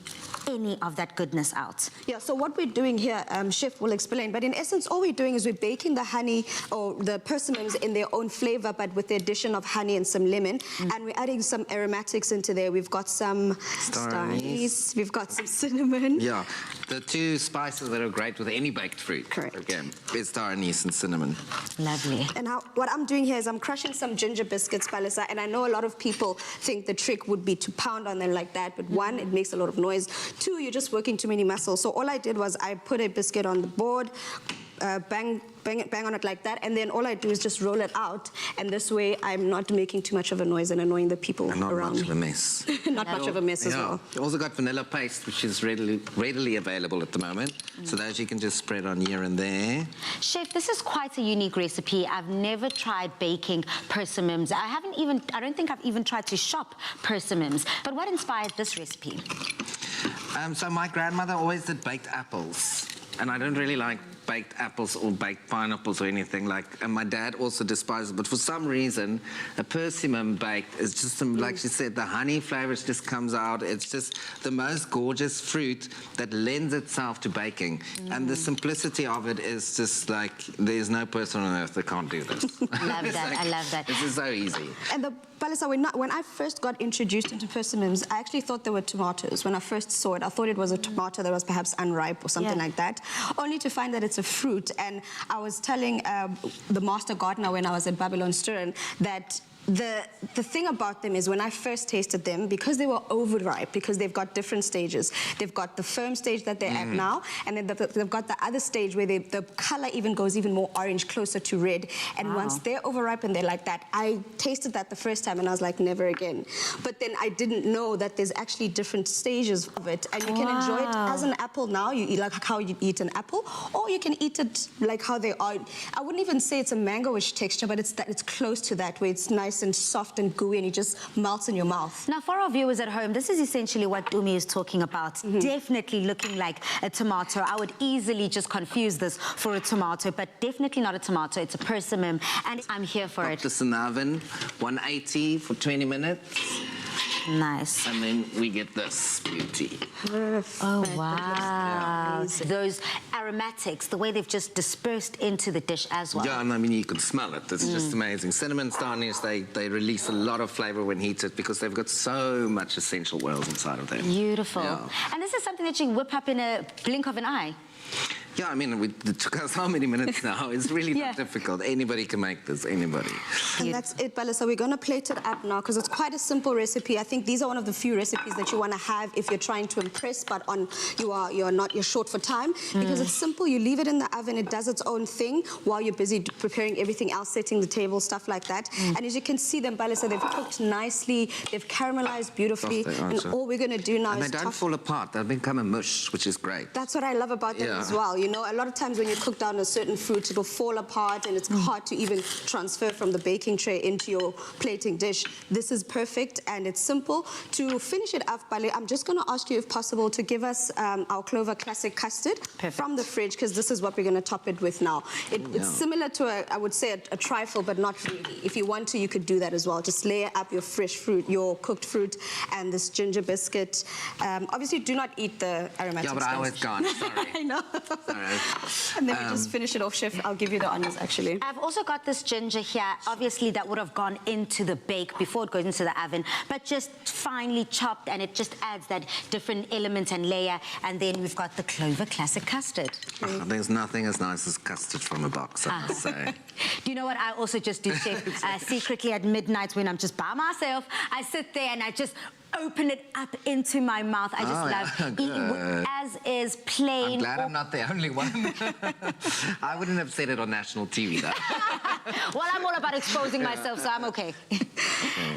any of that goodness out. Yeah, so what we're doing here, Chef will explain, but in essence, all we're doing is we're baking the honey or the persimmons in their own flavor, but with the addition of honey and some lemon, and we're adding some aromatics into there. We've got some star anise, we've got some cinnamon. Yeah, the two spices that are great with any baked fruit. Correct. Again, is star anise and cinnamon. Lovely. And what I'm doing here is I'm crushing some ginger biscuits, Palisa, and I know a lot of people think the trick would be to pound on them like that, but one, it makes a lot of noise. Two, you're just working too many muscles. So all I did was I put a biscuit on the board, bang on it like that, and then all I do is just roll it out, and this way I'm not making too much of a noise and annoying the people and not around much me. of a mess. Not much of a mess as well. You also got vanilla paste, which is readily available at the moment. So those you can just spread on here and there. Chef, this is quite a unique recipe. I've never tried baking persimmons. I don't think I've even tried to shop persimmons. But what inspired this recipe? So my grandmother always did baked apples, and I don't really like baked apples or baked pineapples or anything and my dad also despises it, but for some reason a persimmon baked is just like she said, the honey flavor just comes out. It's just the most gorgeous fruit that lends itself to baking, and the simplicity of it is just like there's no person on earth that can't do this. Love that. I love that. This is so easy. And Palisa, when I first got introduced into persimmons, I actually thought they were tomatoes. When I first saw it, I thought it was a tomato that was perhaps unripe or something like that, only to find that it's a fruit. And I was telling the master gardener when I was at Babylon Stern that the thing about them is when I first tasted them, because they were overripe, because they've got different stages. They've got the firm stage that they're at now, and then they've got the other stage where the color even goes even more orange, closer to red. And once they're overripe and they're like that, I tasted that the first time and I was like, never again. But then I didn't know that there's actually different stages of it, and you can enjoy it as an apple now. You eat like how you eat an apple, or you can eat it like how they are. I wouldn't even say it's a mango-ish texture, but it's close to that, where it's nice and soft and gooey and it just melts in your mouth. Now, for our viewers at home, this is essentially what Umi is talking about. Definitely looking like a tomato. I would easily just confuse this for a tomato, but definitely not a tomato. It's a persimmon, and I'm here for it. Pop this in the oven, 180 for 20 minutes. Nice. And then we get this beauty. Oh, wow. Those aromatics, the way they've just dispersed into the dish as well. Yeah, and I mean, you can smell it. It's just amazing. Cinnamon, star anise, they release a lot of flavor when heated because they've got so much essential oils inside of them. Beautiful. Yeah. And this is something that you whip up in a blink of an eye. Yeah, I mean, it took us how many minutes now? It's really not difficult. Anybody can make this, anybody. And that's it, Bella. So we're going to plate it up now because it's quite a simple recipe. I think these are one of the few recipes that you want to have if you're trying to impress, but you're short for time, because it's simple. You leave it in the oven. It does its own thing while you're busy preparing everything else, setting the table, stuff like that. And as you can see them, Bella, so they've cooked nicely. They've caramelized beautifully. And all we're going to do now is they don't fall apart. They've become a mush, which is great. That's what I love about them as well. You know, a lot of times when you cook down a certain fruit, it'll fall apart and it's hard to even transfer from the baking tray into your plating dish. This is perfect and it's simple. To finish it off, Bale, I'm just going to ask you, if possible, to give us our Clover Classic Custard from the fridge, because this is what we're going to top it with now. It's similar to, I would say, a trifle, but not really. If you want to, you could do that as well. Just layer up your fresh fruit, your cooked fruit, and this ginger biscuit. Obviously, do not eat the aromatic Yeah, but I was gone. Sorry. I know. Sorry. And then we just finish it off, Chef. I'll give you the honors, actually. I've also got this ginger here. Obviously, that would have gone into the bake before it goes into the oven, but just finely chopped, and it just adds that different element and layer. And then we've got the Clover Classic Custard. Oh, there's nothing as nice as custard from a box, I must say. Do you know what I also just do, Chef? Secretly at midnight when I'm just by myself, I sit there and I just open it up into my mouth. I just love eating as is, plain. I'm glad I'm not the only one. I wouldn't have said it on national TV, though. Well, I'm all about exposing myself, so I'm okay.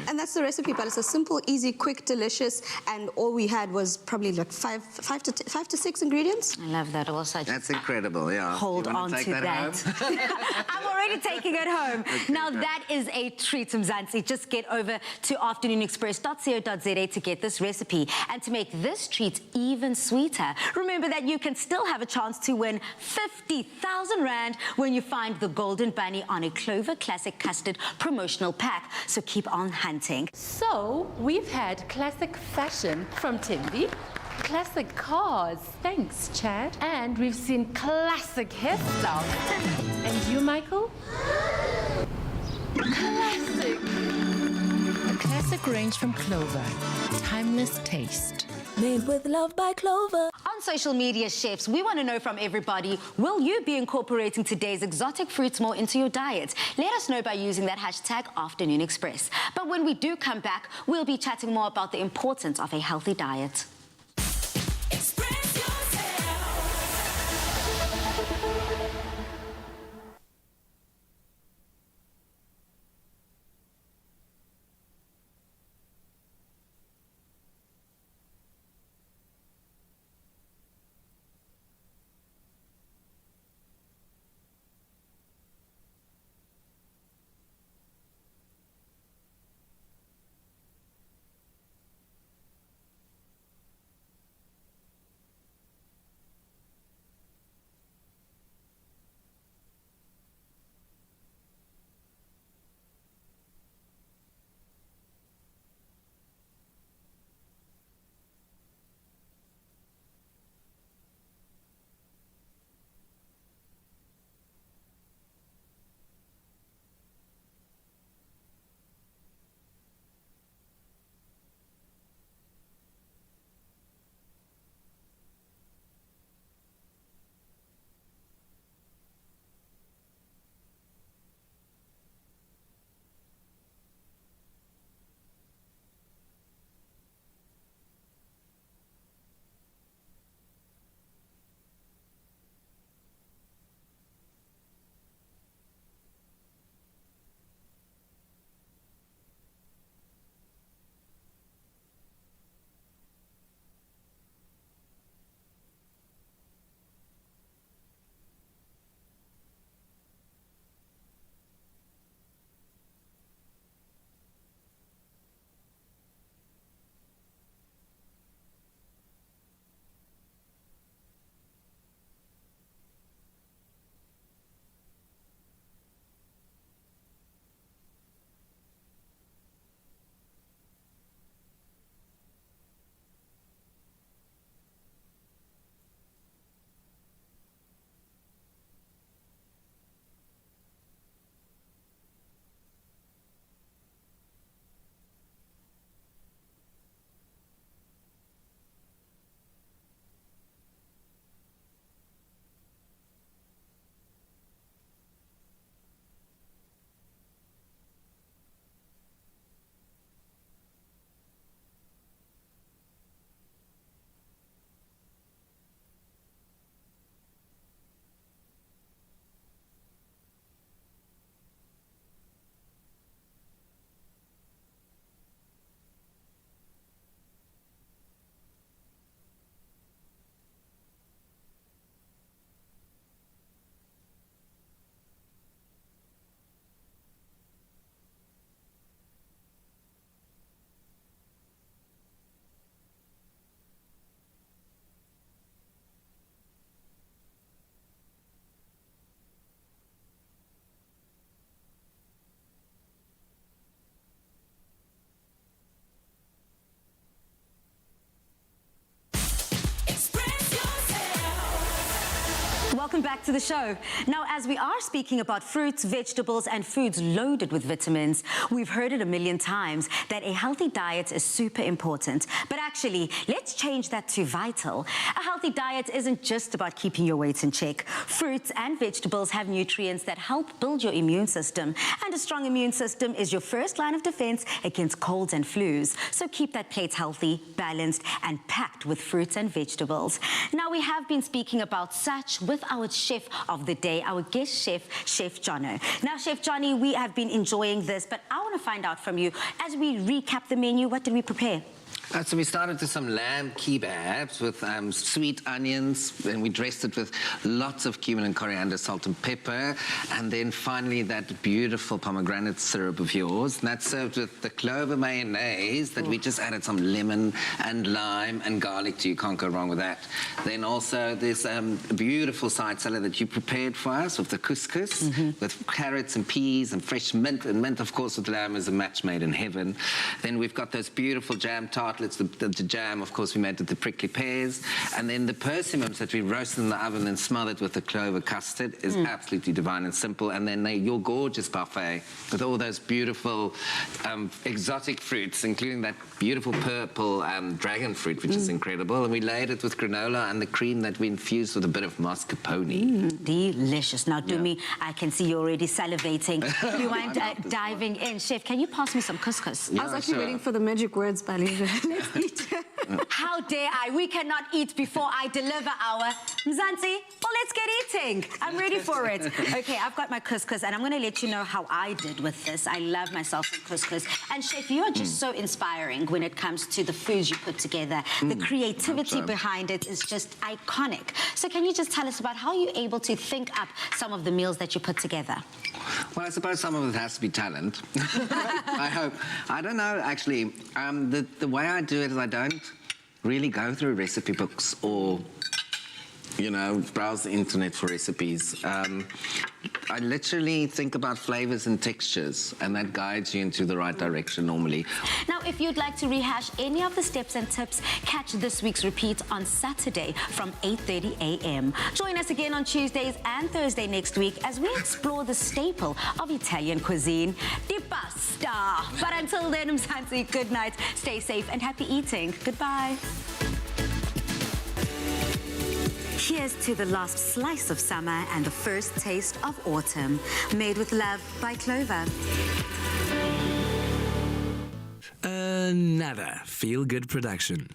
And that's the recipe, but it's a simple, easy, quick, delicious, and all we had was probably like five to six ingredients. I love that also. That's incredible, yeah. Hold on to that. I'm already taking it home. Okay, now that is a treat, Mzansi. Just get over to afternoonexpress.co.za to get this recipe. And to make this treat even sweeter, remember that you can still have a chance to win 50,000 Rand when you find the golden bunny on a Clover Classic Custard promotional pack. So keep on hunting. So we've had classic fashion from Timby, classic cars, thanks Chad, and we've seen classic hairstyles. And you, Michael? Classic. A classic range from Clover. Timeless taste. Made with love by Clover. On social media, chefs, we want to know from everybody, will you be incorporating today's exotic fruits more into your diet? Let us know by using that hashtag Afternoon Express. But when we do come back, we'll be chatting more about the importance of a healthy diet. welcome back to the show. Now, as we are speaking about fruits, vegetables, and foods loaded with vitamins, we've heard it a million times that a healthy diet is super important. But actually, let's change that to vital. A healthy diet isn't just about keeping your weight in check. Fruits and vegetables have nutrients that help build your immune system. And a strong immune system is your first line of defense against colds and flus. So keep that plate healthy, balanced, and packed with fruits and vegetables. Now, we have been speaking about such with our chef of the day, our guest chef, Chef Jono. Now, Chef Johnny, we have been enjoying this, but I want to find out from you, as we recap the menu, what did we prepare? So we started with some lamb kebabs with sweet onions, and we dressed it with lots of cumin and coriander, salt and pepper, and then finally that beautiful pomegranate syrup of yours. And that's served with the Clover mayonnaise that we just added some lemon and lime and garlic to. You can't go wrong with that. Then also this beautiful side salad that you prepared for us with the couscous, with carrots and peas and fresh mint. And mint, of course, with lamb is a match made in heaven. Then we've got those beautiful jam tartlets. The jam, of course, we made with the prickly pears. And then the persimmons that we roasted in the oven and smothered with the Clover custard is absolutely divine and simple. And then your gorgeous buffet with all those beautiful exotic fruits, including that beautiful purple dragon fruit, which is incredible. And we laid it with granola and the cream that we infused with a bit of mascarpone. Delicious. Now, Dumi, I can see you're already salivating. You mind diving in? Chef, can you pass me some couscous? I was actually waiting for the magic words, Bali. Let's eat. How dare I? We cannot eat before I deliver our Mzansi. Well, let's get eating. I'm ready for it. Okay, I've got my couscous, and I'm going to let you know how I did with this. I love myself some couscous. And Chef, you are just so inspiring when it comes to the foods you put together. The creativity behind it is just iconic. So can you just tell us about how you're able to think up some of the meals that you put together? Well, I suppose some of it has to be talent. I hope. I don't know, actually. The way I do it is I don't really go through recipe books or, you know, browse the internet for recipes. I literally think about flavors and textures, and that guides you into the right direction normally. Now, if you'd like to rehash any of the steps and tips, catch this week's repeat on Saturday from 8:30 a.m. Join us again on Tuesdays and Thursday next week as we explore the staple of Italian cuisine, the pasta. But until then, Mzansi, good night, stay safe and happy eating. Goodbye. Here's to the last slice of summer and the first taste of autumn. Made with love by Clover. Another feel-good production.